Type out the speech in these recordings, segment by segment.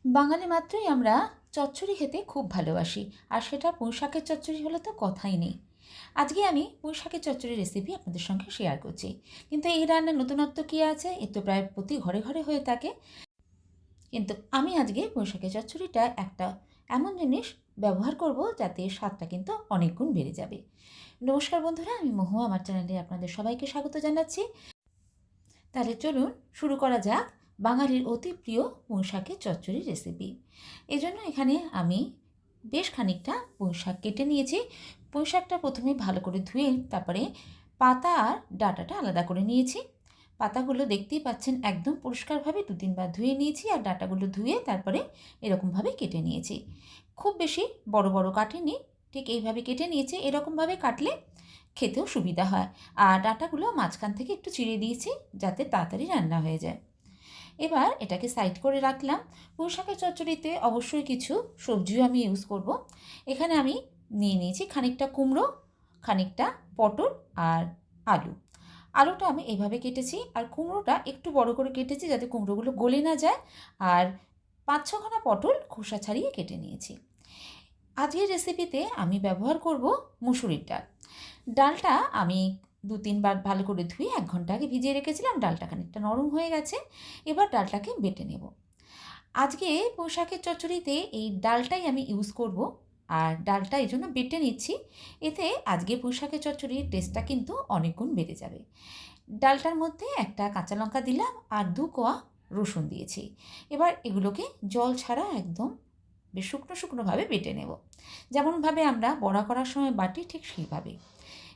বাঙালি মাত্রই আমরা চচ্চড়ি খেতে খুব ভালোবাসি, আর সেটা পুঁই শাকের চচ্চড়ি হলে তো কথাই নেই। আজকে আমি পুঁই শাকের চচ্চড়ির রেসিপি আপনাদের সঙ্গে শেয়ার করছি। কিন্তু এই রান্নার নতুনত্ব কী আছে, এ তো প্রায় প্রতি ঘরে ঘরে হয়ে থাকে। কিন্তু আমি আজকে পুঁই শাকের চচ্চড়িটা একটা এমন জিনিস ব্যবহার করব যাতে স্বাদটা কিন্তু অনেক গুণ বেড়ে যাবে। নমস্কার বন্ধুরা, আমি মহু, আমার চ্যানেলে আপনাদের সবাইকে স্বাগত জানাচ্ছি। তাহলে চলুন শুরু করা যাক বাঙালির অতি প্রিয় পুঁই শাকের চচ্চড়ির রেসিপি। এজন্য এখানে আমি বেশ খানিকটা পুঁই শাক কেটে নিয়েছি। পুঁই শাকটা প্রথমে ভালো করে ধুয়ে তারপরে পাতা আর ডাঁটাটা আলাদা করে নিয়েছি। পাতাগুলো দেখতেই পাচ্ছেন একদম পরিষ্কারভাবে 2-3 বার ধুয়ে নিয়েছি, আর ডাঁটাগুলো ধুয়ে তারপরে এরকমভাবে কেটে নিয়েছি। খুব বেশি বড় বড় কাটিনি, ঠিক এইভাবে কেটে নিয়েছি। এরকমভাবে কাটলে খেতেও সুবিধা হয়। আর ডাঁটাগুলো মাঝখান থেকে একটু চিড়ে দিয়েছি যাতে তাড়াতাড়ি রান্না হয়ে যায়। এবার এটাকে সাইড করে রাখলাম। পুঁই শাকের চচ্চড়িতে অবশ্যই কিছু সবজিও আমি ইউজ করব। এখানে আমি নিয়ে নিয়েছি খানিকটা কুমড়ো, খানিকটা পটল আর আলু। আলুটা আমি এইভাবে কেটেছি, আর কুমড়োটা একটু বড় করে কেটেছি যাতে কুমড়োগুলো গলে না যায়। আর 5-6খানা পটল খোসা ছাড়িয়ে কেটে নিয়েছি। আজকের রেসিপিতে আমি ব্যবহার করব মুসুরির ডাল। ডালটা আমি 2-3 বার ভালো করে ধুয়ে 1 ঘন্টা আগে ভিজিয়ে রেখেছিলাম। ডালটা খানিকটা নরম হয়ে গেছে। এবার ডালটাকে বেটে নেব। আজকে পুঁই শাকের চচ্চড়িতে এই ডালটাই আমি ইউজ করব, আর ডালটা এই জন্য বেটে নিচ্ছি। এতে আজকে পুঁই শাকের চচ্চড়ির টেস্টটা কিন্তু অনেক গুণ বেড়ে যাবে। ডালটার মধ্যে একটা কাঁচা লঙ্কা দিলাম আর 2 কোয়া রসুন দিয়েছি। এবার এগুলোকে জল ছাড়া একদম বেশ শুকনো শুকনোভাবে বেটে নেব, যেমনভাবে আমরা বড়া করার সময় বাটি ঠিক সেইভাবে।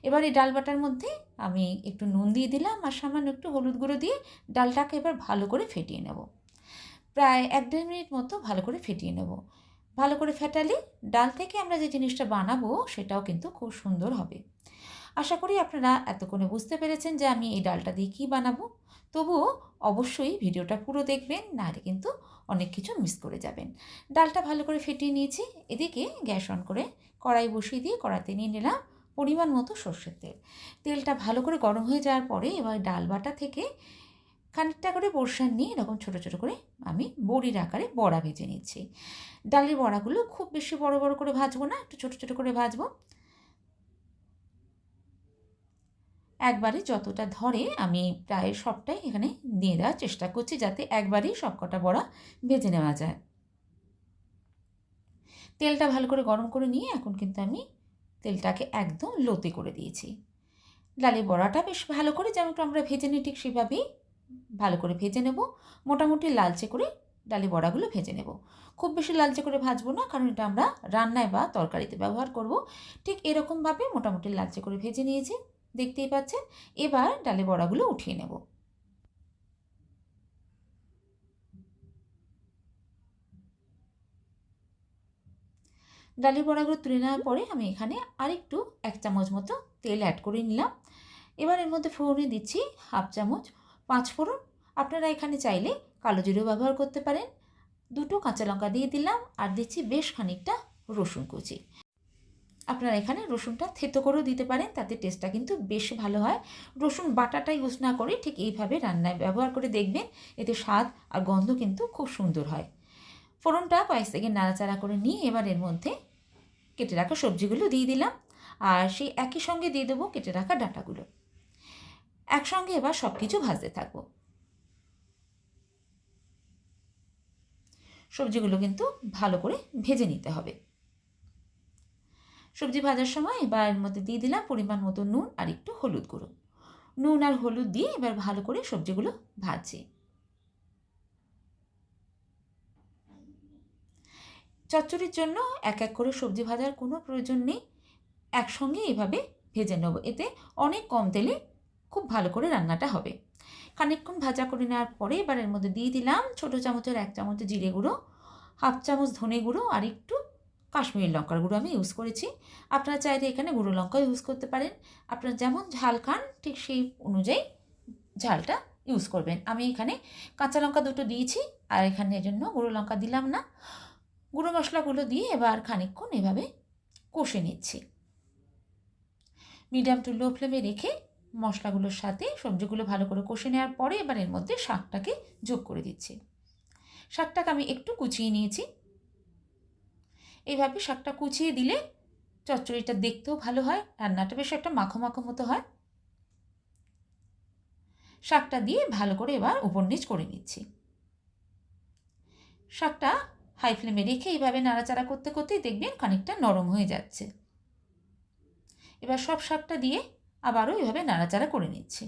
এবার এই ডাল বাটার মধ্যে আমি একটু নুন দিয়ে দিলাম আর সামান্য একটু হলুদ গুঁড়ো দিয়ে ডালটাকে এবার ভালো করে ফেটিয়ে নেব। প্রায় 1-1.5 মিনিট মতো ভালো করে ফেটিয়ে নেব। ভালো করে ফেটালে ডাল থেকে আমরা যে জিনিসটা বানাবো সেটাও কিন্তু খুব সুন্দর হবে। আশা করি আপনারা এতক্ষণে বুঝতে পেরেছেন যে আমি এই ডালটা দিয়ে কী বানাবো। তবুও অবশ্যই ভিডিওটা পুরো দেখবেন, নাহলে কিন্তু অনেক কিছু মিস করে যাবেন। ডালটা ভালো করে ফেটিয়ে নিয়েছি। এদিকে গ্যাস অন করে কড়াই বসিয়ে দিয়ে কড়াইতে নিয়ে নিলাম পরিমাণ মতো সর্ষের তেল। তেলটা ভালো করে গরম হয়ে যাওয়ার পরে এবার ডাল বাটা থেকে খানিকটা করে পোর্শন নিয়ে এরকম ছোটো ছোটো করে আমি বড়ির আকারে বড়া ভেজে নিচ্ছি। ডালের বড়াগুলো খুব বেশি বড় বড় করে ভাজবো না, একটু ছোটো ছোটো করে ভাজবো। একবারে যতটা ধরে আমি প্রায় সবটাই এখানে দিয়ে দেওয়ার চেষ্টা করছি যাতে একবারেই সবকটা বড়া ভেজে নেওয়া যায়। তেলটা ভালো করে গরম করে নিয়ে এখন কিন্তু আমি তেলটাকে একদম লোতে করে দিয়েছি। ডালের বড়াটা বেশ ভালো করে যেমনটা আমরা ভেজে নিই ঠিক সেভাবেই ভালো করে ভেজে নেব। মোটামুটি লালচে করে ডালের বড়াগুলো ভেজে নেব। খুব বেশি লালচে করে ভাজবো না, কারণ এটা আমরা রান্নায় বা তরকারিতে ব্যবহার করব। ঠিক এরকমভাবে মোটামুটি লালচে করে ভেজে নিয়েছি, দেখতেই পাচ্ছেন। এবার ডালের বড়াগুলো উঠিয়ে নেব। ডালের বড়াগুলো তুলে নেওয়ার পরে আমি এখানে আরেকটু 1 চামচ মতো তেল অ্যাড করে নিলাম। এবার এর মধ্যে ফোড়নে দিচ্ছি 1/2 চামচ 5 ফোড়ন। আপনারা এখানে চাইলে কালো জিরেও ব্যবহার করতে পারেন। 2টো কাঁচা লঙ্কা দিয়ে দিলাম আর দিচ্ছি বেশ খানিকটা রসুন কুচি। আপনারা এখানে রসুনটা থেতো করেও দিতে পারেন, তাতে টেস্টটা কিন্তু বেশ ভালো হয়। রসুন বাটাটা ইউজ না করে ঠিক এইভাবে রান্নায় ব্যবহার করে দেখবেন, এতে স্বাদ আর গন্ধ কিন্তু খুব সুন্দর হয়। ফোড়নটা কয়েক সেকেন্ড নাড়াচাড়া করে নিয়ে এবার এর মধ্যে কেটে রাখা সবজিগুলো দিয়ে দিলাম, আর সেই একই সঙ্গে দিয়ে দেবো কেটে রাখা ডাঁটাগুলো। একসঙ্গে এবার সব কিছু ভাজতে থাকবো। সবজিগুলো কিন্তু ভালো করে ভেজে নিতে হবে। সবজি ভাজার সময় এবার এর মধ্যে দিয়ে দিলাম পরিমাণ মতো নুন আর একটু হলুদ গুঁড়ো। নুন আর হলুদ দিয়ে এবার ভালো করে সবজিগুলো ভাজছি। চচ্চড়ির জন্য এক এক করে সবজি ভাজার কোনো প্রয়োজন নেই, একসঙ্গে এভাবে ভেজে নেব। এতে অনেক কম তেলে খুব ভালো করে রান্নাটা হবে। খানিকক্ষণ ভাজা করে নেওয়ার পরে এবার এর মধ্যে দিয়ে দিলাম ছোটো চামচের 1 চামচ জিরে গুঁড়ো, 1/2 চামচ ধনে গুঁড়ো আর একটু কাশ্মীরি লঙ্কার গুঁড়ো আমি ইউজ করেছি। আপনারা চাইলে এখানে গুঁড়ো লঙ্কাও ইউজ করতে পারেন। আপনারা যেমন ঝাল খান ঠিক সেই অনুযায়ী ঝালটা ইউজ করবেন। আমি এখানে কাঁচা লঙ্কা 2টো দিয়েছি, আর এখানে এজন্য গুঁড়ো লঙ্কা দিলাম না। গুঁড়ো মশলাগুলো দিয়ে এবার খানিকক্ষণ এভাবে কষে নিচ্ছি। মিডিয়াম টু লো ফ্লেমে রেখে মশলাগুলোর সাথে সবজিগুলো ভালো করে কষে নেওয়ার পরে এবার এর মধ্যে শাকটাকে যোগ করে দিচ্ছি। শাকটাকে আমি একটু কুচিয়ে নিয়েছি। এইভাবে শাকটা কুচিয়ে দিলে চচ্চড়িটা দেখতেও ভালো হয়, রান্নাটা বেশ একটা মাখো মাখো মতো হয়। শাকটা দিয়ে ভালো করে এবার উপর নিচ করে নিচ্ছি। শাকটা হাই ফ্লেমে রেখে এইভাবে নাড়াচাড়া করতে করতেই দেখবেন খানিকটা নরম হয়ে যাচ্ছে। এবার সব শাকটা দিয়ে আবারও এইভাবে নাড়াচাড়া করে নিচ্ছি।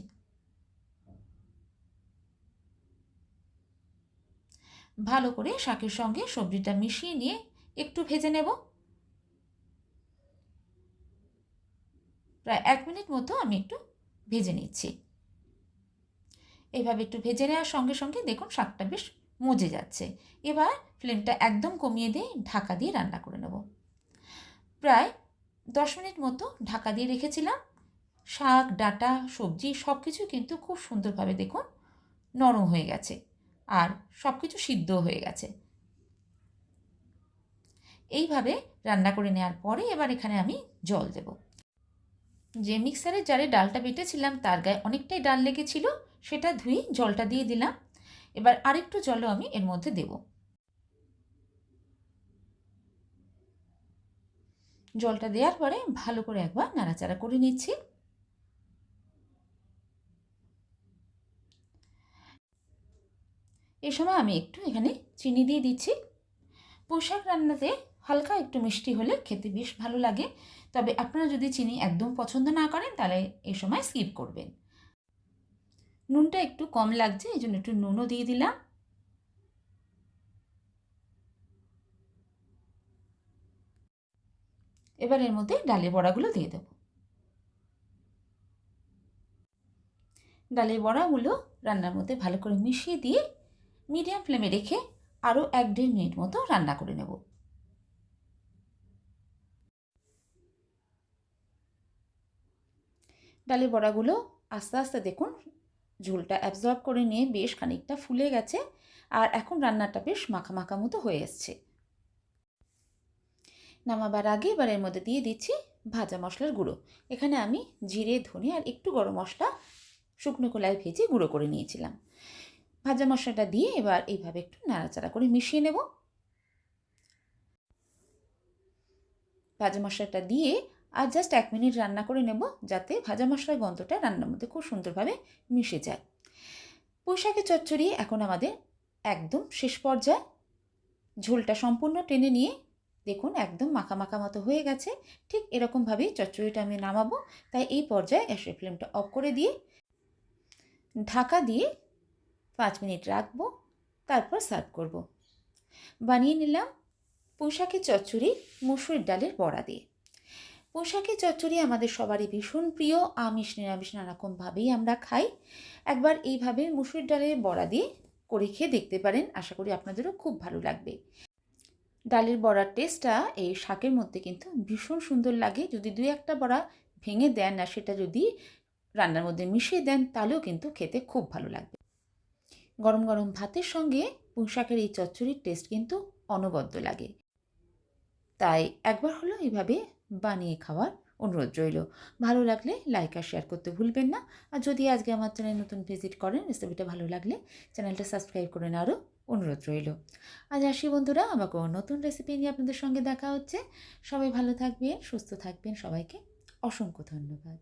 ভালো করে শাকের সঙ্গে সবজিটা মিশিয়ে নিয়ে একটু ভেজে নেব। প্রায় 1 মিনিট মতো আমি একটু ভেজে নিচ্ছি। এইভাবে একটু ভেজে নেওয়ার সঙ্গে সঙ্গে দেখুন শাকটা বেশ মজে যাচ্ছে। এবার ফ্লেমটা একদম কমিয়ে দিয়ে ঢাকা দিয়ে রান্না করে নেব। প্রায় 10 মিনিট মতো ঢাকা দিয়ে রেখেছিলাম। শাক, ডাঁটা, সবজি সব কিছু কিন্তু খুব সুন্দরভাবে দেখুন নরম হয়ে গেছে আর সব কিছু সিদ্ধও হয়ে গেছে। এইভাবে রান্না করে নেওয়ার পরে এবার এখানে আমি জল দেব। যে মিক্সারের জারে ডালটা বেটেছিলাম তার গায়ে অনেকটাই ডাল লেগেছিল, সেটা ধুয়ে জলটা দিয়ে দিলাম। এবার আরেকটু জলও আমি এর মধ্যে দেব। জলটা দেওয়ার পরে ভালো করে একবার নাড়াচাড়া করে নিচ্ছি। এই সময় আমি একটু এখানে চিনি দিয়ে দিচ্ছি। পুঁইশাক রান্নাতে হালকা একটু মিষ্টি হলে খেতে বেশ ভালো লাগে, তবে আপনারা যদি চিনি একদম পছন্দ না করেন তাহলে এই সময় স্কিপ করবেন। নুনটা একটু কম লাগছে, এই জন্য একটু নুনও দিয়ে দিলাম। এবার এর মধ্যে ডালের বড়াগুলো দিয়ে দেব। ডালের বড়াগুলো রান্নার মধ্যে ভালো করে মিশিয়ে দিয়ে মিডিয়াম ফ্লেমে রেখে আরও 1-1.5 মিনিট মতো রান্না করে নেব। ডালের বড়াগুলো আস্তে আস্তে দেখুন ঝোলটা অ্যাবজর্ব করে নিয়ে বেশ খানিকটা ফুলে গেছে আর এখন রান্নাটা বেশ মাখা মাখা মতো হয়ে এসছে। নামাবার আগে এবার এর মধ্যে দিয়ে দিচ্ছি ভাজা মশলার গুঁড়ো। এখানে আমি জিরে, ধনে আর একটু গরম মশলা শুকনো কলায় ভেজে গুঁড়ো করে নিয়েছিলাম। ভাজা মশলাটা দিয়ে এবার এইভাবে একটু নাড়াচাড়া করে মিশিয়ে নেব। ভাজা মশলাটা দিয়ে আর জাস্ট 1 মিনিট রান্না করে নেব, যাতে ভাজা মশলার গন্ধটা রান্নার মধ্যে খুব সুন্দরভাবে মিশে যায়। পুঁইশাকের চচ্চড়ি এখন আমাদের একদম শেষ পর্যায়ে। ঝোলটা সম্পূর্ণ টেনে নিয়ে দেখুন একদম মাখা মাখা মতো হয়ে গেছে। ঠিক এরকমভাবেই চচ্চড়িটা আমি নামাবো, তাই এই পর্যায়ে গ্যাসের ফ্লেমটা অফ করে দিয়ে ঢাকা দিয়ে 5 মিনিট রাখবো, তারপর সার্ভ করব। বানিয়ে নিলাম পুঁইশাকের চচ্চড়ি মুসুরির ডালের বড়া দিয়ে। পুঁইশাকের চচ্চড়ি আমাদের সবারই ভীষণ প্রিয়, আমিষ নিরামিষ নানারকমভাবেই আমরা খাই। একবার এইভাবে মুসুরির ডালের বড়া দিয়ে করে খেয়ে দেখতে পারেন, আশা করি আপনাদেরও খুব ভালো লাগবে। ডালের বড়ার টেস্টটা এই শাকের মধ্যে কিন্তু ভীষণ সুন্দর লাগে। যদি 2-1টা বড়া ভেঙে দেন আর সেটা যদি রান্নার মধ্যে মিশিয়ে দেন তাহলেও কিন্তু খেতে খুব ভালো লাগবে। গরম গরম ভাতের সঙ্গে পুঁইশাকের এই চচ্চড়ির টেস্ট কিন্তু অনবদ্য লাগে। তাই একবার হলো এইভাবে বানিয়ে খাওয়ার অনুরোধ রইল। ভালো লাগলে লাইক আর শেয়ার করতে ভুলবেন না। আর যদি আজকে আমার চ্যানেল নতুন ভিজিট করেন, রেসিপিটা ভালো লাগলে চ্যানেলটা সাবস্ক্রাইব করে নেওয়ারও অনুরোধ রইল। আজ আসি বন্ধুরা, আমাকে নতুন রেসিপি নিয়ে আপনাদের সঙ্গে দেখা হচ্ছে। সবাই ভালো থাকবেন, সুস্থ থাকবেন, সবাইকে অসংখ্য ধন্যবাদ।